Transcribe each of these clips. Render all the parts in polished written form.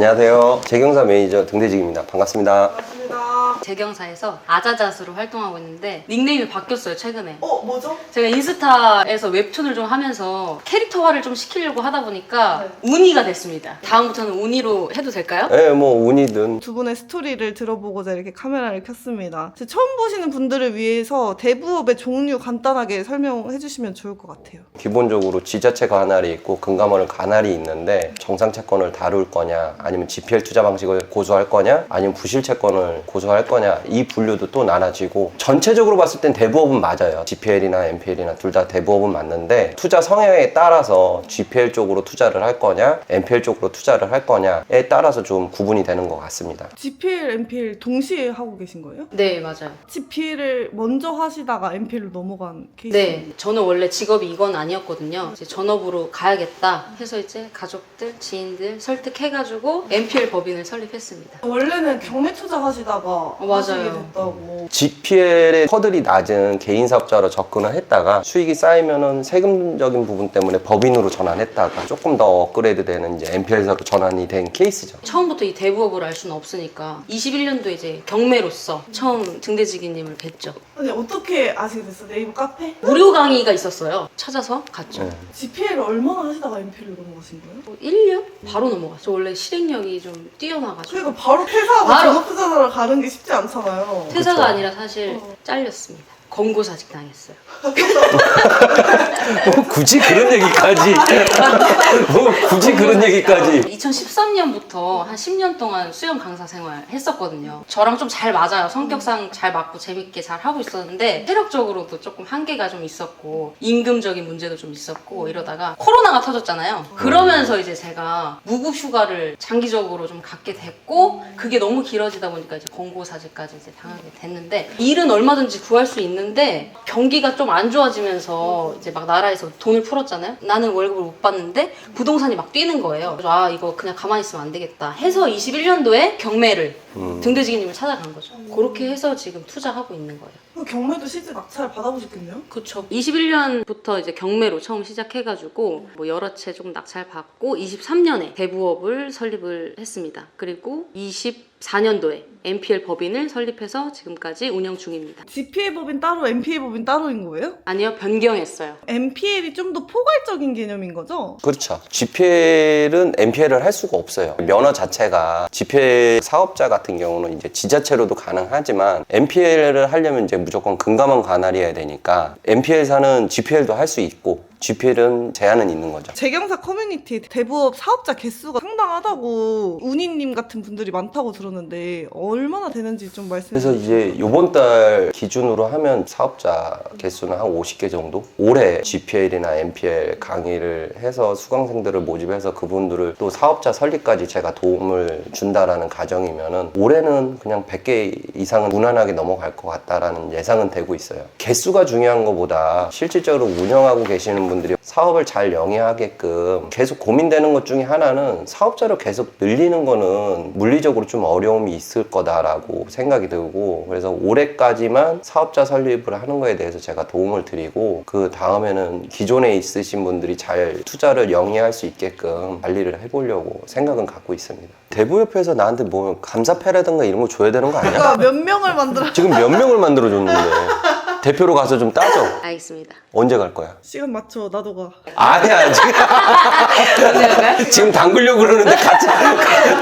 안녕하세요. 재경사 매니저 등대직입니다. 반갑습니다. 반갑습니다. 재경사에서 아자자스로 활동하고 있는데 닉네임이 바뀌었어요, 최근에. 뭐죠? 제가 인스타에서 웹툰을 좀 하면서 캐릭터화를 좀 시키려고 하다 보니까 운이가 됐습니다. 다음부터는 운이로 해도 될까요? 네, 뭐 운이든. 두 분의 스토리를 들어보고자 이렇게 카메라를 켰습니다. 처음 보시는 분들을 위해서 대부업의 종류 간단하게 설명해 주시면 좋을 것 같아요. 기본적으로 지자체 관할이 있고 금감원을 관할이 있는데 정상 채권을 다룰 거냐, 아니면 GPL 투자 방식을 고수할 거냐, 아니면 부실 채권을 고수할 거냐, 이 분류도 또 나눠지고, 전체적으로 봤을 땐 대부업은 맞아요. GPL이나 NPL이나 둘 다 대부업은 맞는데 투자 성향에 따라서 GPL 쪽으로 투자를 할 거냐, NPL 쪽으로 투자를 할 거냐에 따라서 좀 구분이 되는 것 같습니다. GPL, NPL 동시에 하고 계신 거예요? 네, 맞아요. GPL을 먼저 하시다가 NPL로 넘어간 케이스? 네, 저는 원래 직업이 이건 아니었거든요. 이제 전업으로 가야겠다 해서 이제 가족들, 지인들 설득해가지고 NPL 법인을 설립했습니다. 원래는 경매 투자 하시다가 맞아요. 하시게 됐다고. GPL의 허들이 낮은 개인 사업자로 접근을 했다가 수익이 쌓이면은 세금적인 부분 때문에 법인으로 전환했다가 조금 더 업그레이드 되는 이제 NPL로 전환이 된 케이스죠. 처음부터 이 대부업을 알 수는 없으니까 21년도에 이제 경매로서 처음 등대지기님을 뵀죠. 아니 어떻게 아시게 됐어요? 네이버 카페? 무료 강의가 있었어요. 찾아서 갔죠. 네. GPL을 얼마나 하시다가 NPL로 넘어가신 거예요? 뭐 1년? 바로 넘어갔죠. 원래 실행력이 좀 뛰어나가지고. 그러니까 바로 퇴사하고 바로. 전업투자자로 가는 게 쉽지 않잖아요. 퇴사가 그쵸. 아니라 사실 잘렸습니다. 권고사직 당했어요. 뭐 굳이 그런 얘기까지. 뭐 굳이 그런 얘기까지. 2013년부터 한 10년 동안 수영 강사 생활 했었거든요. 저랑 좀 잘 맞아요. 성격상 잘 맞고 재밌게 잘 하고 있었는데 체력적으로도 조금 한계가 좀 있었고 임금적인 문제도 좀 있었고 이러다가 코로나가 터졌잖아요. 그러면서 이제 제가 무급 휴가를 장기적으로 좀 갖게 됐고 그게 너무 길어지다 보니까 이제 권고사직까지 이제 당하게 됐는데 일은 얼마든지 구할 수 있는데 경기가 좀 안 좋아지면서 이제 막 나라에서 돈을 풀었잖아요. 나는 월급을 못 받는데 부동산이 막 뛰는 거예요. 그래서 아 이거 그냥 가만히 있으면 안 되겠다 해서 21년도에 경매를 등대지기님을 찾아간 거죠. 그렇게 해서 지금 투자하고 있는 거예요. 그 경매도 실제 낙찰 받아보셨겠네요? 그쵸. 21년부터 이제 경매로 처음 시작해가지고 뭐 여러 채 조금 낙찰 받고 23년에 대부업을 설립을 했습니다. 그리고 24년도에 NPL 법인을 설립해서 지금까지 운영 중입니다. GPL 법인 따로, NPL 법인 따로인 거예요? 아니요, 변경했어요. NPL이 좀 더 포괄적인 개념인 거죠? 그렇죠. GPL은 NPL을 할 수가 없어요. 면허 자체가 GPL 사업자 같은 경우는 이제 지자체로도 가능하지만 NPL을 하려면 이제 무조건 금감원 관할이어야 되니까 NPL사는 GPL도 할 수 있고 GPL은 제한은 있는 거죠. 재경사 커뮤니티 대부업 사업자 개수가 상당하다고 운이님 같은 분들이 많다고 들었는데 얼마나 되는지 좀 말씀해 그래서 주세요. 이제 이번 달 기준으로 하면 사업자 개수는 한 50개 정도? 올해 GPL이나 NPL 강의를 해서 수강생들을 모집해서 그분들을 또 사업자 설립까지 제가 도움을 준다라는 가정이면은 올해는 그냥 100개 이상은 무난하게 넘어갈 것 같다라는 예상은 되고 있어요. 개수가 중요한 것보다 실질적으로 운영하고 계시는 분들이 사업을 잘 영위하게끔 계속 고민되는 것 중에 하나는 사업자를 계속 늘리는 거는 물리적으로 좀 어려움이 있을 거다라고 생각이 들고, 그래서 올해까지만 사업자 설립을 하는 거에 대해서 제가 도움을 드리고 그 다음에는 기존에 있으신 분들이 잘 투자를 영위할 수 있게끔 관리를 해보려고 생각은 갖고 있습니다. 대부협회에서 나한테 뭐 감사패라든가 이런 거 줘야 되는 거 아니야? 그러니까 몇 명을 만들어 지금 몇 명을 만들어줬는데 대표로 가서 좀 따져. 알겠습니다. 언제 갈 거야? 시간 맞춰 나도 가. 아니야 지금 담그려고 그러는데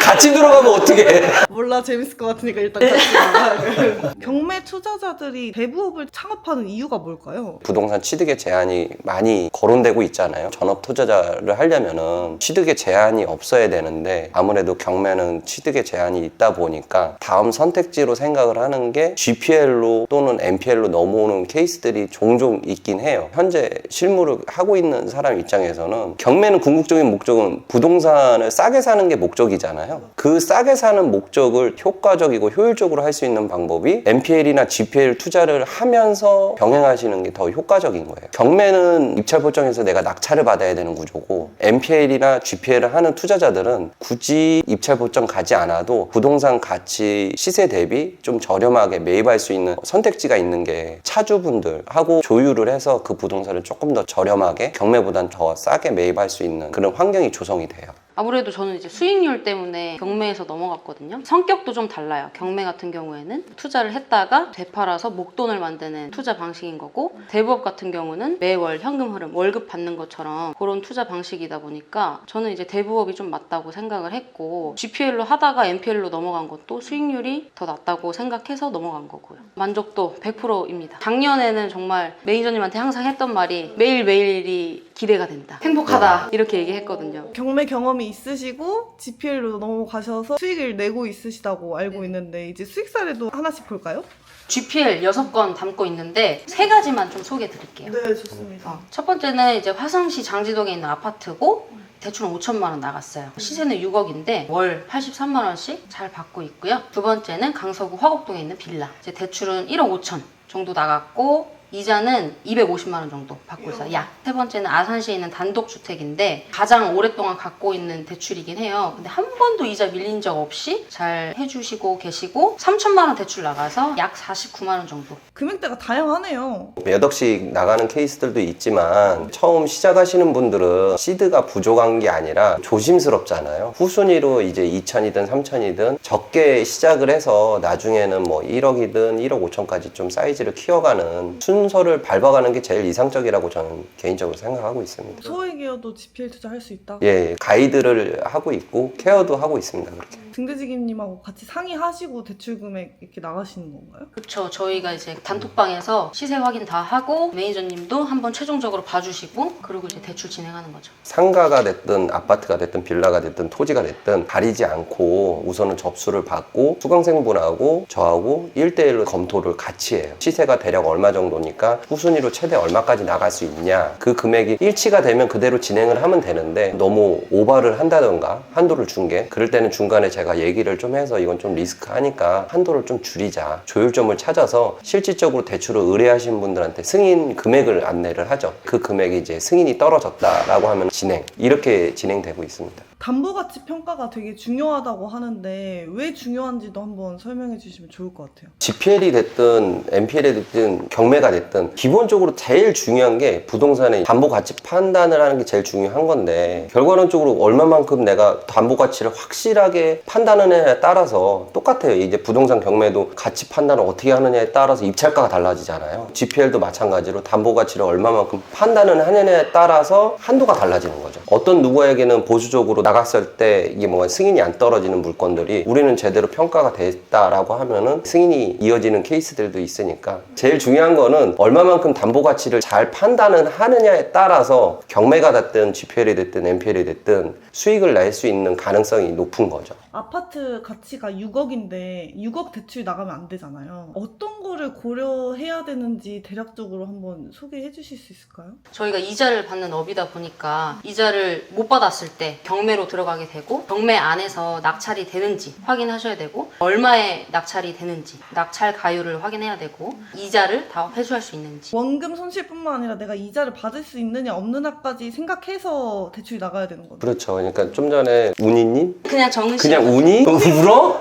같이 들어가면 어떡해. 몰라 재밌을 것 같으니까 일단 같이 가. 경매 투자자들이 대부업을 창업하는 이유가 뭘까요? 부동산 취득의 제한이 많이 거론되고 있잖아요. 전업 투자자를 하려면은 취득의 제한이 없어야 되는데 아무래도 경매는 취득의 제한이 있다 보니까 다음 선택지로 생각을 하는 게 GPL로 또는 NPL로 넘어오는 케이스들이 종종 있긴 해요. 현재 실무를 하고 있는 사람 입장에서는 경매는 궁극적인 목적은 부동산을 싸게 사는 게 목적이잖아요. 그 싸게 사는 목적을 효과적이고 효율적으로 할 수 있는 방법이 NPL이나 GPL 투자를 하면서 병행하시는 게 더 효과적인 거예요. 경매는 입찰 보정에서 내가 낙찰을 받아야 되는 구조고 NPL이나 GPL을 하는 투자자들은 굳이 입찰 보정 가지 않아도 부동산 가치 시세 대비 좀 저렴하게 매입할 수 있는 선택지가 있는 게 차주분들하고 조율을 해서 그 부동산을 조금 더 저렴하게 경매보단 더 싸게 매입할 수 있는 그런 환경이 조성이 돼요. 아무래도 저는 이제 수익률 때문에 경매에서 넘어갔거든요. 성격도 좀 달라요. 경매 같은 경우에는 투자를 했다가 되팔아서 목돈을 만드는 투자 방식인 거고, 대부업 같은 경우는 매월 현금 흐름, 월급 받는 것처럼 그런 투자 방식이다 보니까 저는 이제 대부업이 좀 맞다고 생각을 했고, GPL로 하다가 NPL로 넘어간 것도 수익률이 더 낮다고 생각해서 넘어간 거고요. 만족도 100%입니다. 작년에는 정말 매니저님한테 항상 했던 말이 매일매일이 기대가 된다, 행복하다, 이렇게 얘기했거든요. 경매 경험이 있으시고 GPL로 넘어가셔서 수익을 내고 있으시다고 알고 있는데 이제 수익 사례도 하나씩 볼까요? GPL 6건 담고 있는데 3가지만 좀 소개해 드릴게요. 네, 좋습니다. 첫 번째는 이제 화성시 장지동에 있는 아파트고, 대출은 5천만 원 나갔어요. 시세는 6억인데 월 83만 원씩 잘 받고 있고요. 두 번째는 강서구 화곡동에 있는 빌라. 이제 대출은 1억 5천 정도 나갔고, 이자는 250만 원 정도 받고 있어요. 약. 세 번째는 아산시에 있는 단독주택인데 가장 오랫동안 갖고 있는 대출이긴 해요. 근데 한 번도 이자 밀린 적 없이 잘 해주시고 계시고, 3천만 원 대출 나가서 약 49만 원 정도. 금액대가 다양하네요. 몇 억씩 나가는 케이스들도 있지만 처음 시작하시는 분들은 시드가 부족한 게 아니라 조심스럽잖아요. 후순위로 이제 2천이든 3천이든 적게 시작을 해서 나중에는 뭐 1억이든 1억 5천까지 좀 사이즈를 키워가는 순서를 밟아가는 게 제일 이상적이라고 저는 개인적으로 생각하고 있습니다. 소액이어도 GPL 투자할 수 있다? 예, 가이드를 하고 있고 케어도 하고 있습니다. 그렇게. 등대지기님하고 같이 상의하시고 대출 금액 이렇게 나가시는 건가요? 그렇죠. 저희가 이제 단톡방에서 시세 확인 다 하고, 매니저님도 한번 최종적으로 봐주시고, 그리고 이제 대출 진행하는 거죠. 상가가 됐든 아파트가 됐든 빌라가 됐든 토지가 됐든 가리지 않고 우선은 접수를 받고 수강생분하고 저하고 1대1로 검토를 같이 해요. 시세가 대략 얼마 정도니까 후순위로 최대 얼마까지 나갈 수 있냐, 그 금액이 일치가 되면 그대로 진행을 하면 되는데, 너무 오버를 한다던가 한도를 준 게, 그럴 때는 중간에 제가 얘기를 좀 해서 이건 좀 리스크하니까 한도를 좀 줄이자, 조율점을 찾아서 실질적으로 대출을 의뢰하신 분들한테 승인 금액을 안내를 하죠. 그 금액이 이제 승인이 떨어졌다라고 하면 진행, 이렇게 진행되고 있습니다. 담보가치 평가가 되게 중요하다고 하는데 왜 중요한지도 한번 설명해 주시면 좋을 것 같아요. GPL이 됐든 NPL이 됐든 경매가 됐든 기본적으로 제일 중요한 게 부동산의 담보가치 판단을 하는 게 제일 중요한 건데, 결과론적으로 얼마만큼 내가 담보가치를 확실하게 판단하느냐에 따라서 똑같아요. 이제 부동산 경매도 가치 판단을 어떻게 하느냐에 따라서 입찰가가 달라지잖아요. GPL도 마찬가지로 담보가치를 얼마만큼 판단을 하느냐에 따라서 한도가 달라지는 거죠. 어떤 누구에게는 보수적으로 나갔을 때 이게 뭐 승인이 안 떨어지는 물건들이 우리는 제대로 평가가 됐다라고 하면은 승인이 이어지는 케이스들도 있으니까, 제일 중요한 거는 얼마만큼 담보 가치를 잘 판단을 하느냐에 따라서 경매가 됐든 GPL이 됐든 NPL이 됐든 수익을 낼 수 있는 가능성이 높은 거죠. 아파트 가치가 6억인데 6억 대출 나가면 안 되잖아요. 어떤 거를 고려해야 되는지 대략적으로 한번 소개해 주실 수 있을까요? 저희가 이자를 받는 업이다 보니까 이자를 못 받았을 때 경매로 들어가게 되고, 경매 안에서 낙찰이 되는지 확인하셔야 되고, 얼마에 낙찰이 되는지 낙찰 가율을 확인해야 되고, 이자를 다 회수할 수 있는지. 원금 손실뿐만 아니라 내가 이자를 받을 수 있느냐 없느냐까지 생각해서 대출이 나가야 되는 거죠. 그렇죠. 그러니까 좀 전에 운이님? 그냥 정은 씨 그냥 운이? 울어?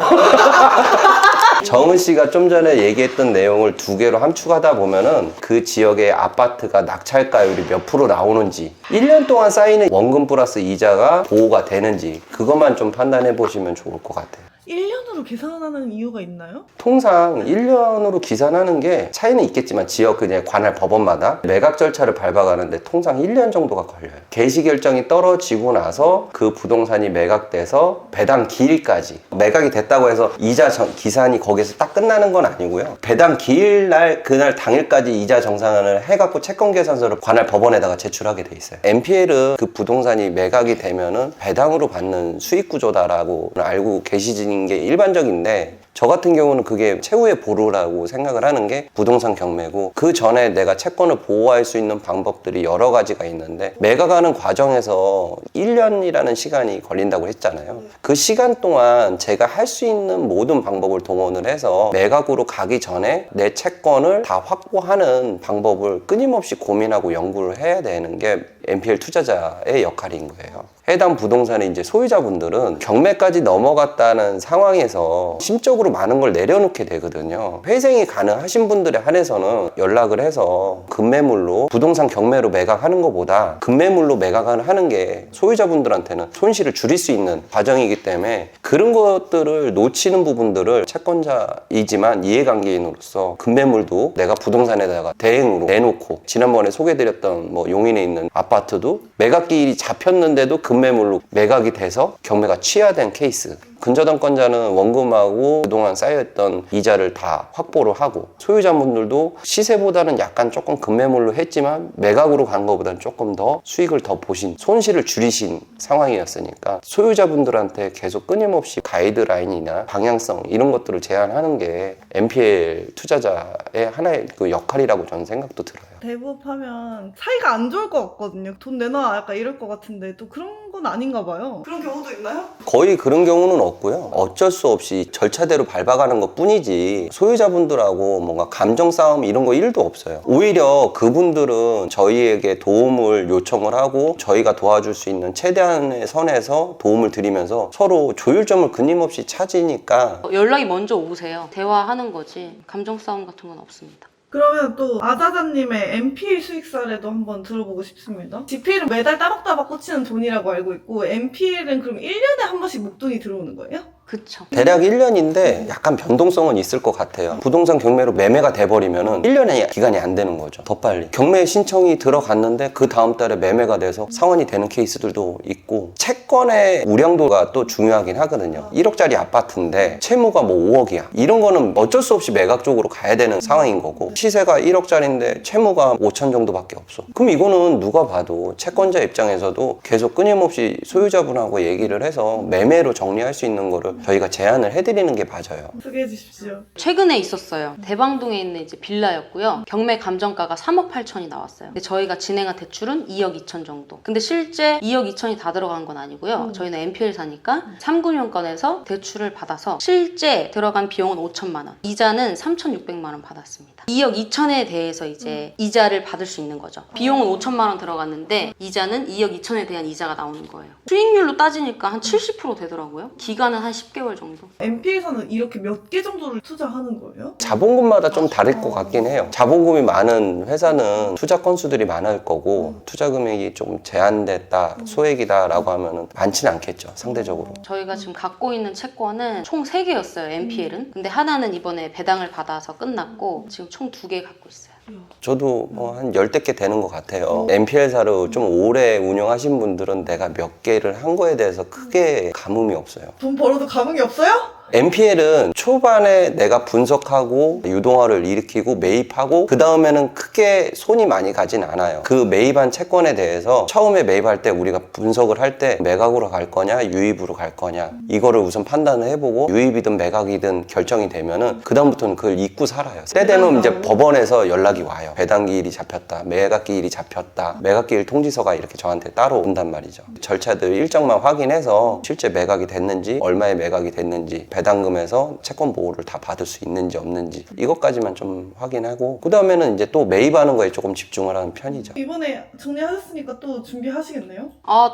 정은 씨가 좀 전에 얘기했던 내용을 두 개로 함축하다 보면은 그 지역의 아파트가 낙찰가율이 몇 프로 나오는지, 1년 동안 쌓이는 원금 플러스 이자가 보호가 되는지, 그것만 좀 판단해 보시면 좋을 것 같아요. 1년으로 계산하는 이유가 있나요? 통상 1년으로 기산하는 게 차이는 있겠지만 지역 그냥 관할 법원마다 매각 절차를 밟아가는데 통상 1년 정도가 걸려요. 개시 결정이 떨어지고 나서 그 부동산이 매각돼서 배당 기일까지, 매각이 됐다고 해서 이자 기산이 거기서 딱 끝나는 건 아니고요. 배당 기일 날 그날 당일까지 이자 정산을 해갖고 채권 계산서를 관할 법원에다가 제출하게 돼 있어요. NPL은 그 부동산이 매각이 되면은 배당으로 받는 수익 구조다라고 알고 계시는 게 일반적인데, 저 같은 경우는 그게 최후의 보루라고 생각을 하는 게 부동산 경매고, 그 전에 내가 채권을 보호할 수 있는 방법들이 여러 가지가 있는데, 매각하는 과정에서 1년이라는 시간이 걸린다고 했잖아요. 그 시간 동안 제가 할 수 있는 모든 방법을 동원을 해서 매각으로 가기 전에 내 채권을 다 확보하는 방법을 끊임없이 고민하고 연구를 해야 되는 게 NPL 투자자의 역할인 거예요. 해당 부동산의 이제 소유자분들은 경매까지 넘어갔다는 상황에서 심적으로 상대적으로 많은 걸 내려놓게 되거든요. 회생이 가능하신 분들에 한해서는 연락을 해서 급매물로 부동산 경매로 매각하는 것보다 급매물로 매각을 하는 게 소유자분들한테는 손실을 줄일 수 있는 과정이기 때문에 그런 것들을 놓치는 부분들을 채권자이지만 이해관계인으로서 급매물도 내가 부동산에다가 대행으로 내놓고 지난번에 소개드렸던 뭐 용인에 있는 아파트도 매각기일이 잡혔는데도 급매물로 매각이 돼서 경매가 취하된 케이스. 근저당권자는 원금하고 그동안 쌓여있던 이자를 다 확보를 하고 소유자분들도 시세보다는 약간 조금 급매물로 했지만 매각으로 간 것보다는 조금 더 수익을 더 보신 손실을 줄이신 상황이었으니까 소유자분들한테 계속 끊임없이 가이드라인이나 방향성 이런 것들을 제안하는 게 NPL 투자자의 하나의 그 역할이라고 저는 생각도 들어요. 대부업 하면 사이가 안 좋을 것 같거든요. 돈 내놔 약간 이럴 것 같은데 또 그런 건 아닌가 봐요. 그런 경우도 있나요? 거의 그런 경우는 없고요. 어쩔 수 없이 절차대로 밟아가는 것 뿐이지 소유자분들하고 뭔가 감정 싸움 이런 거 1도 없어요. 오히려 그분들은 저희에게 도움을 요청을 하고 저희가 도와줄 수 있는 최대한의 선에서 도움을 드리면서 서로 조율점을 끊임없이 찾으니까 연락이 먼저 오세요. 대화하는 거지 감정 싸움 같은 건 없습니다. 그러면 또 아자자님의 NPL 수익 사례도 한번 들어보고 싶습니다. GPL은 매달 따박따박 꽂히는 돈이라고 알고 있고 NPL은 그럼 1년에 한 번씩 목돈이 들어오는 거예요? 그쵸. 대략 1년인데 약간 변동성은 있을 것 같아요. 부동산 경매로 매매가 돼버리면은 1년의 기간이 안 되는 거죠. 더 빨리. 경매 신청이 들어갔는데 그 다음 달에 매매가 돼서 상환이 되는 케이스들도 있고 채권의 우량도가 또 중요하긴 하거든요. 1억짜리 아파트인데 채무가 뭐 5억이야. 이런 거는 어쩔 수 없이 매각 쪽으로 가야 되는 상황인 거고 시세가 1억짜리인데 채무가 5천 정도밖에 없어. 그럼 이거는 누가 봐도 채권자 입장에서도 계속 끊임없이 소유자분하고 얘기를 해서 매매로 정리할 수 있는 거를 저희가 제안을 해드리는 게 맞아요. 소개해 주십시오. 최근에 있었어요. 대방동에 있는 이제 빌라였고요. 경매 감정가가 3억 8천이 나왔어요. 근데 저희가 진행한 대출은 2억 2천 정도. 근데 실제 2억 2천이 다 들어간 건 아니고요. 저희는 NPL 사니까 3금융권에서 대출을 받아서 실제 들어간 비용은 5천만 원. 이자는 3,600만 원 받았습니다. 2억 2천에 대해서 이제 이자를 받을 수 있는 거죠. 비용은 5천만 원 들어갔는데 이자는 2억 2천에 대한 이자가 나오는 거예요. 수익률로 따지니까 한 70% 되더라고요. 기간은 한 10개월 정도. NPL사는 이렇게 몇 개 정도를 투자하는 거예요? 자본금마다 좀 다를 것 같긴 해요. 자본금이 많은 회사는 투자 건수들이 많을 거고 투자 금액이 좀 제한됐다, 소액이다 라고 하면은 많지는 않겠죠, 상대적으로. 저희가 지금 갖고 있는 채권은 총 3개였어요, NPL은. 근데 하나는 이번에 배당을 받아서 끝났고 지금 총 2개 갖고 있어요. 저도 뭐 한 10대 개 되는 것 같아요. NPL사로 좀 오래 운영하신 분들은 내가 몇 개를 한 거에 대해서 크게 감흥이 없어요. 돈 벌어도 감흥이 없어요? NPL은 초반에 내가 분석하고 유동화를 일으키고 매입하고 그 다음에는 크게 손이 많이 가진 않아요. 그 매입한 채권에 대해서 처음에 매입할 때 우리가 분석을 할 때 매각으로 갈 거냐 유입으로 갈 거냐 이거를 우선 판단을 해보고 유입이든 매각이든 결정이 되면은 그 다음부터는 그걸 잊고 살아요. 때 되면 이제 법원에서 연락이 와요. 배당기일이 잡혔다, 매각기일이 잡혔다, 매각기일 통지서가 이렇게 저한테 따로 온단 말이죠. 절차들 일정만 확인해서 실제 매각이 됐는지 얼마에 매각이 됐는지 배당금에서 채권 보호를 다 받을 수 있는지 없는지 이것까지만 좀 확인하고 그 다음에는 이제 또 매입하는 거에 조금 집중을 하는 편이죠. 이번에 정리하셨으니까 또 준비하시겠네요?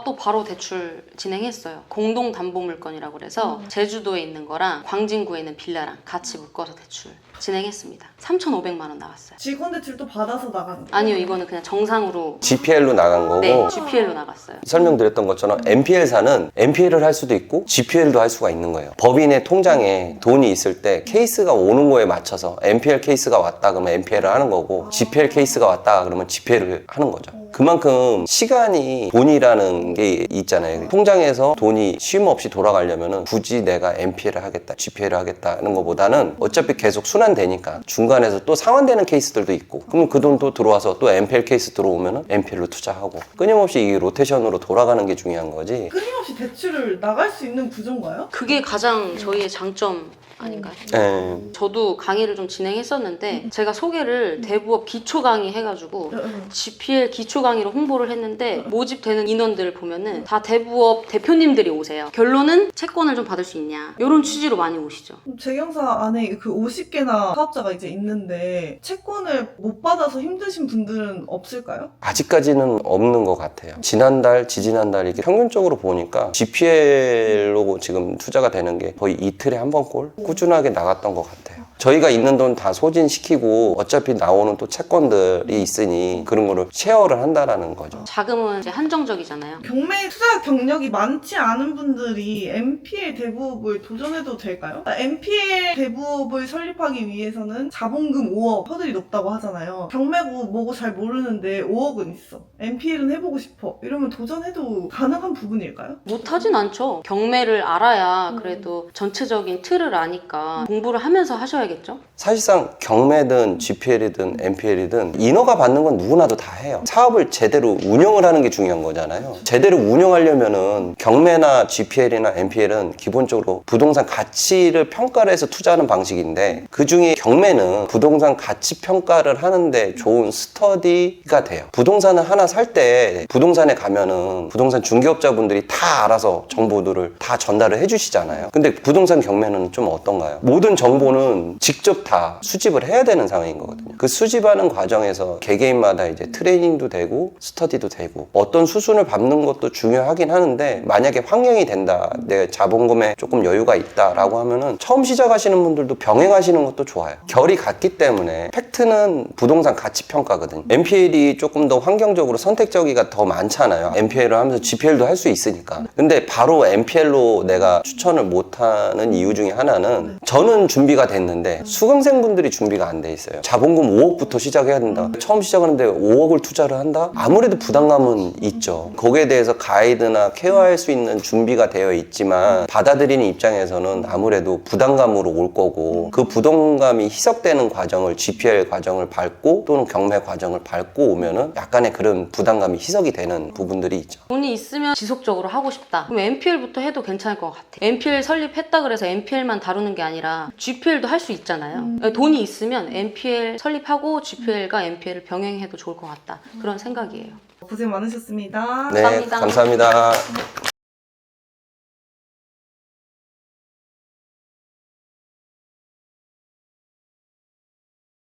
또 바로 대출 진행했어요. 공동담보물건이라고 그래서 제주도에 있는 거랑 광진구에 있는 빌라랑 같이 묶어서 대출 진행했습니다. 3,500만 원 나왔어요. 직원 대출도 받아서 나가는 거예요? 아니요, 이거는 그냥 정상으로 GPL로 나간 거고 네, GPL로 나갔어요. 설명드렸던 것처럼 NPL사는 NPL을 할 수도 있고 GPL도 할 수가 있는 거예요. 법인의 통장에 돈이 있을 때 케이스가 오는 거에 맞춰서 NPL 케이스가 왔다 그러면 NPL을 하는 거고 GPL 케이스가 왔다 그러면 GPL을 하는 거죠. 그만큼 시간이 돈이라는 게 있잖아요. 통장에서 돈이 쉼 없이 돌아가려면 굳이 내가 NPL을 하겠다, GPL을 하겠다는 것보다는 어차피 계속 순환되니까 중간에서 또 상환되는 케이스들도 있고 그럼 그 돈 또 들어와서 또 NPL 케이스 들어오면 NPL로 투자하고 끊임없이 이 로테이션으로 돌아가는 게 중요한 거지. 끊임없이 대출을 나갈 수 있는 구조인가요? 그게 가장 저희의 장점 아닌가요? 네. 저도 강의를 좀 진행했었는데 제가 소개를 대부업 기초 강의 해가지고 GPL 기초 강의로 홍보를 했는데 모집되는 인원들을 보면은 다 대부업 대표님들이 오세요. 결론은 채권을 좀 받을 수 있냐 이런 취지로 많이 오시죠. 재경사 안에 그 50개나 사업자가 이제 있는데 채권을 못 받아서 힘드신 분들은 없을까요? 아직까지는 없는 것 같아요. 지난달, 지지난달 이게 평균적으로 보니까 GPL로 지금 투자가 되는 게 거의 이틀에 한 번 꼴 꾸준하게 나갔던 것 같아요. 저희가 있는 돈 다 소진시키고 어차피 나오는 또 채권들이 있으니 그런 거를 쉐어를 한다라는 거죠. 자금은 이제 한정적이잖아요. 경매 투자 경력이 많지 않은 분들이 MPL 대부업을 도전해도 될까요? MPL 대부업을 설립하기 위해서는 자본금 5억 허들이 높다고 하잖아요. 경매고 뭐고 잘 모르는데 5억은 있어. MPL은 해보고 싶어. 이러면 도전해도 가능한 부분일까요? 못하진 않죠. 경매를 알아야 그래도 전체적인 틀을 아니까 공부를 하면서 하셔야겠죠. 사실상 경매든 GPL이든 MPL이든 인허가 받는 건 누구나도 다 해요. 사업을 제대로 운영을 하는 게 중요한 거잖아요. 제대로 운영하려면은 경매나 GPL이나 MPL은 기본적으로 부동산 가치를 평가를 해서 투자하는 방식인데, 그 중에 경매는 부동산 가치 평가를 하는데 좋은 스터디가 돼요. 부동산을 하나 살 때 부동산에 가면은 부동산 중개업자분들이 다 알아서 정보들을 다 전달을 해주시잖아요. 근데 부동산 경매는 좀 어떤가요? 모든 정보는 직접 다 수집을 해야 되는 상황인 거거든요. 그 수집하는 과정에서 개개인마다 이제 트레이닝도 되고 스터디도 되고 어떤 수순을 밟는 것도 중요하긴 하는데, 만약에 환경이 된다, 내 자본금에 조금 여유가 있다라고 하면은 처음 시작하시는 분들도 병행하시는 것도 좋아요. 결이 같기 때문에. 팩트는 부동산 가치 평가거든요. MPL이 조금 더 환경적으로 선택적이가 더 많잖아요. MPL을 하면서 GPL도 할 수 있으니까. 근데 바로 MPL로 내가 추천을 못하는 이유 중에 하나는, 저는 준비가 됐는데 수강생분들이 준비가 안 돼 있어요. 자본금 5억부터 시작해야 된다. 처음 시작하는데 5억을 투자를 한다? 아무래도 부담감은 있죠. 거기에 대해서 가이드나 케어할 수 있는 준비가 되어 있지만 받아들이는 입장에서는 아무래도 부담감으로 올 거고, 그 부담감이 희석되는 과정을, GPL 과정을 밟고 또는 경매 과정을 밟고 오면은 약간의 그런 부담감이 희석이 되는 부분들이 있죠. 돈이 있으면 지속적으로 하고 싶다. 그럼 MPL부터 해도 괜찮을 것 같아. MPL 설립했다 그래서 MPL만 다루는 게 아니라 GPL도 할 수 있잖아요. 돈이 있으면 MPL 설립하고 GPL과 MPL을 병행해도 좋을 것 같다. 그런 생각이에요. 고생 많으셨습니다. 네, 감사합니다. 감사합니다.